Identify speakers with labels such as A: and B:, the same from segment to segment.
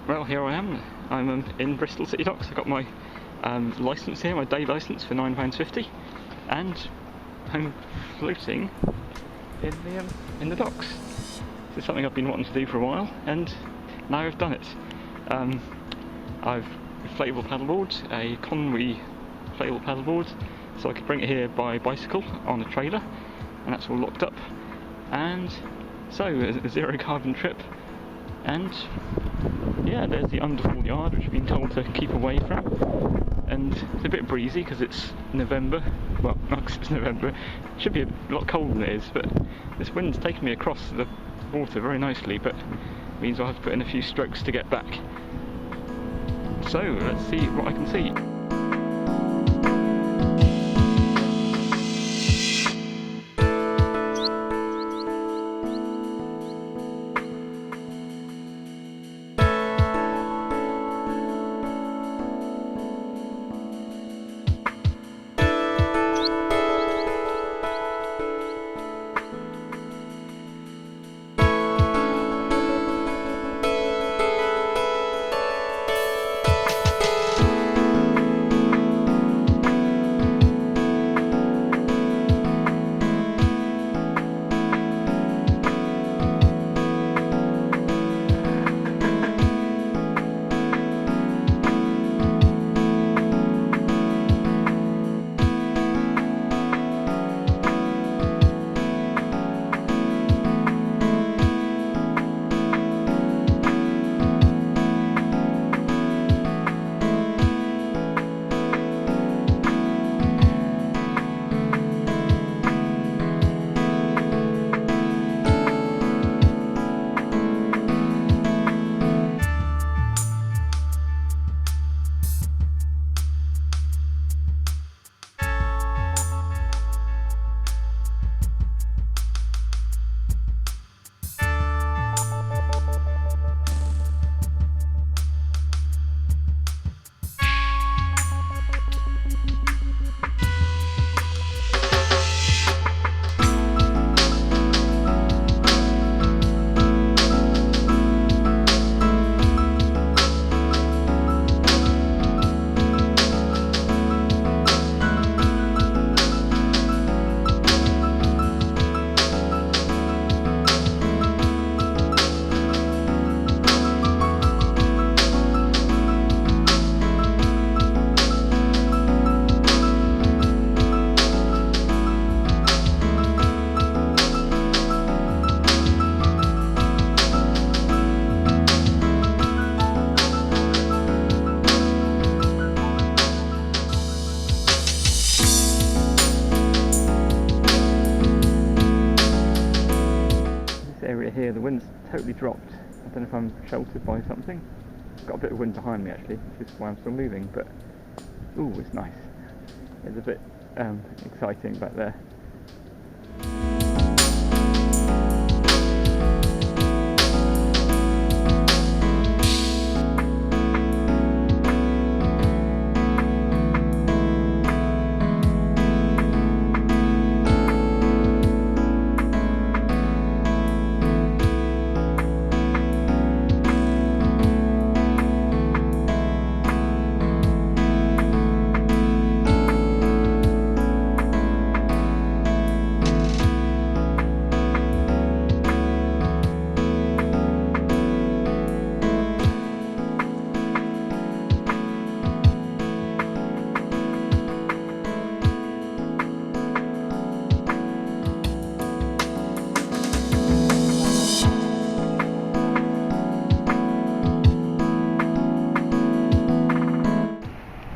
A: Well, here I am. I'm in Bristol City Docks. I've got my licence here, my day licence for £9.50, and I'm floating in the docks. This is something I've been wanting to do for a while, and now I've done it. I've inflatable paddleboard, a Conwy inflatable paddleboard, so I could bring it here by bicycle on a trailer, and that's all locked up. And so a zero carbon trip, and yeah, there's the underfall yard, which I've been told to keep away from, and it's a bit breezy because it's November. Well, not because it's November, it should be a lot colder than it is, but this wind's taken me across the water very nicely, but it means I'll have to put in a few strokes to get back. So let's see what I can see. Area here, the wind's totally dropped. I don't know if I'm sheltered by something. I've got a bit of wind behind me actually, which is why I'm still moving, but ooh, it's nice. It's a bit exciting back there.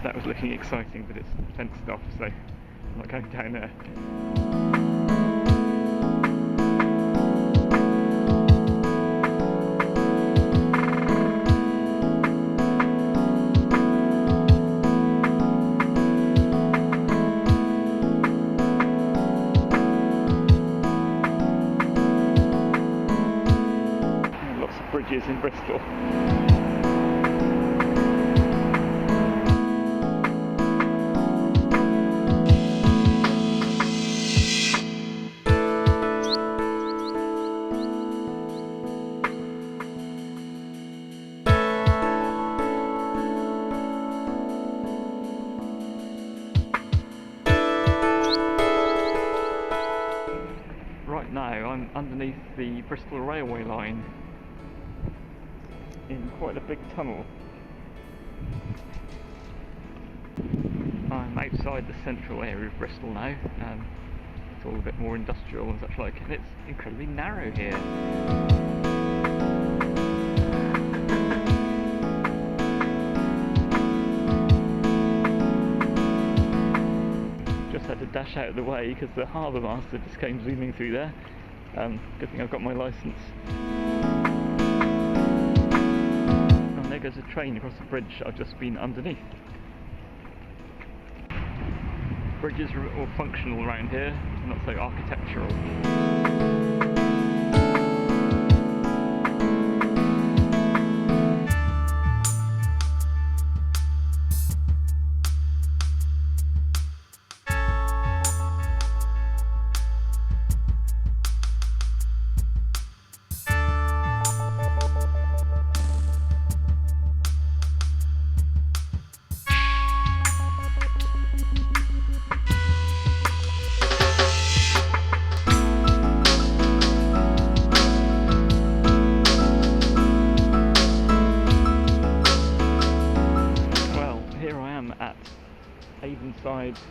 A: That was looking exciting, but it's fenced off, so I'm not going down there. Lots of bridges in Bristol. underneath the Bristol railway line in quite a big tunnel. I'm outside the central area of Bristol now. It's all a bit more industrial and such like, and it's incredibly narrow here. Just had to dash out of the way because the harbour master just came zooming through there. Good thing I've got my licence. And there goes a train across the bridge I've just been underneath. Bridges are all functional around here, not so architectural.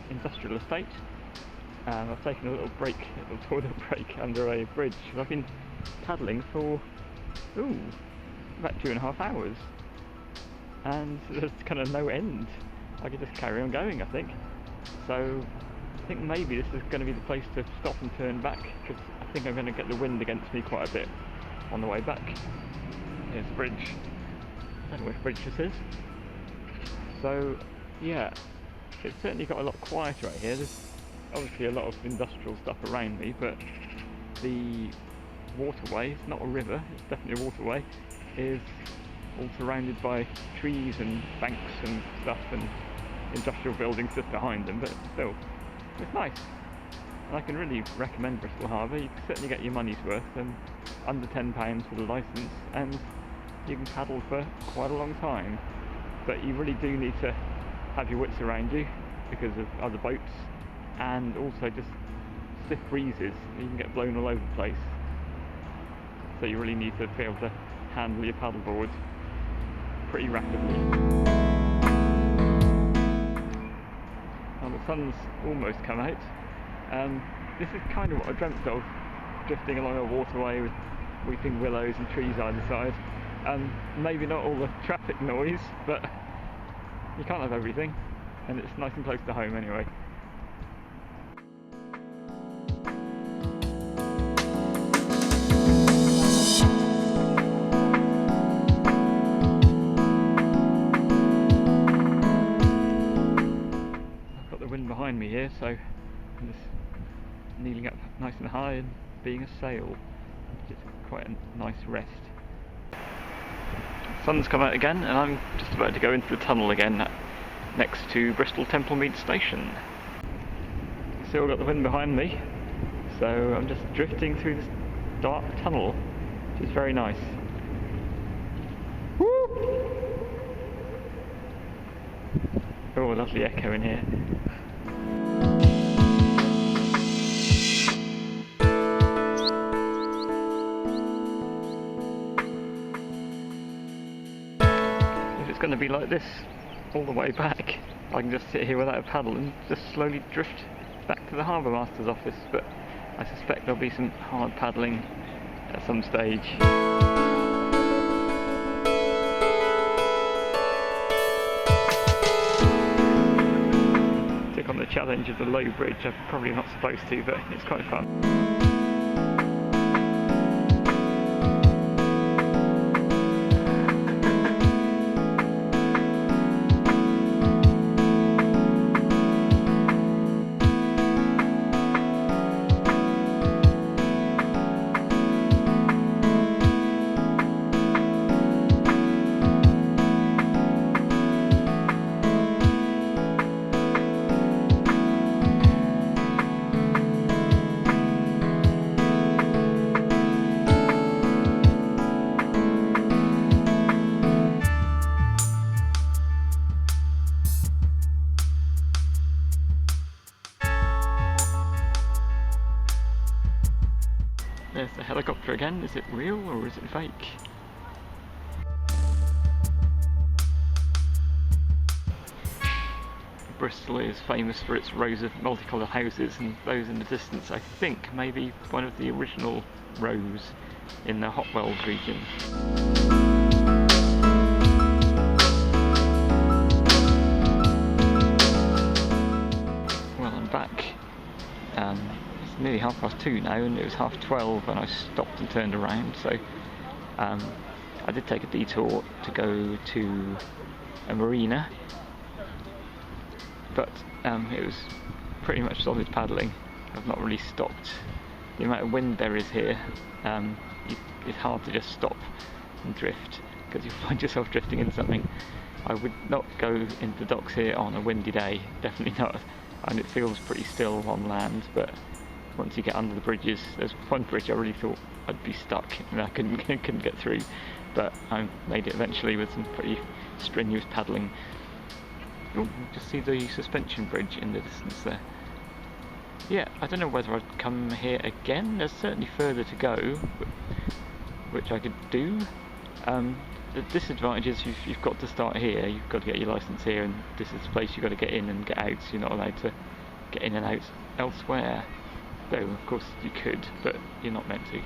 A: Industrial estate. I've taken a little break, a little toilet break under a bridge. I've been paddling for about 2.5 hours, and there's kind of no end. I could just carry on going, I think. So I think maybe this is going to be the place to stop and turn back, because I think I'm going to get the wind against me quite a bit on the way back. Here's the bridge. I don't know which bridge this is. So yeah, it's certainly got a lot quieter out here. There's obviously a lot of industrial stuff around me, but the waterway, it's not a river, it's definitely a waterway, is all surrounded by trees and banks and stuff and industrial buildings just behind them, but still, it's nice. And I can really recommend Bristol Harbour. You can certainly get your money's worth, and under £10 for the licence, and you can paddle for quite a long time. But you really do need to have your wits around you because of other boats, and also just stiff breezes. You can get blown all over the place, so you really need to be able to handle your paddleboard pretty rapidly. Now the sun's almost come out. This is kind of what I dreamt of, drifting along a waterway with weeping willows and trees either side. Maybe not all the traffic noise, but you can't have everything, and it's nice and close to home anyway. I've got the wind behind me here, so I'm just kneeling up nice and high and being a sail, which is quite a nice rest. Sun's come out again, and I'm just about to go into the tunnel again next to Bristol Templemead Station. Still got the wind behind me, so I'm just drifting through this dark tunnel, which is very nice. Woo! Oh, a lovely echo in here. Going to be like this all the way back. I can just sit here without a paddle and just slowly drift back to the harbour master's office, but I suspect there'll be some hard paddling at some stage. Took on the challenge of the low bridge. I'm probably not supposed to, but it's quite fun. helicopter again. Is it real or is it fake? Bristol is famous for its rows of multicoloured houses, and those in the distance I think may be one of the original rows in the Hotwells region. Well, I'm back. It's nearly 2:30 now, and it was 12:30 when I stopped and turned around, so I did take a detour to go to a marina, but it was pretty much solid paddling. I've not really stopped. The amount of wind there is here, it's hard to just stop and drift, because you find yourself drifting into something. I would not go into the docks here on a windy day, definitely not, and it feels pretty still on land, but once you get under the bridges, there's one bridge I really thought I'd be stuck and I couldn't get through, but I made it eventually with some pretty strenuous paddling. Oh, just see the suspension bridge in the distance there. Yeah, I don't know whether I'd come here again. There's certainly further to go, which I could do. The disadvantage is you've got to start here, you've got to get your licence here, and this is the place you've got to get in and get out, so you're not allowed to get in and out elsewhere. Though, of course, you could, but you're not meant to.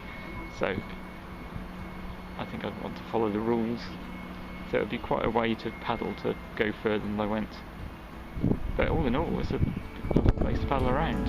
A: So, I think I'd want to follow the rules. So it would be quite a way to paddle to go further than I went. But all in all, it's a lovely place to paddle around.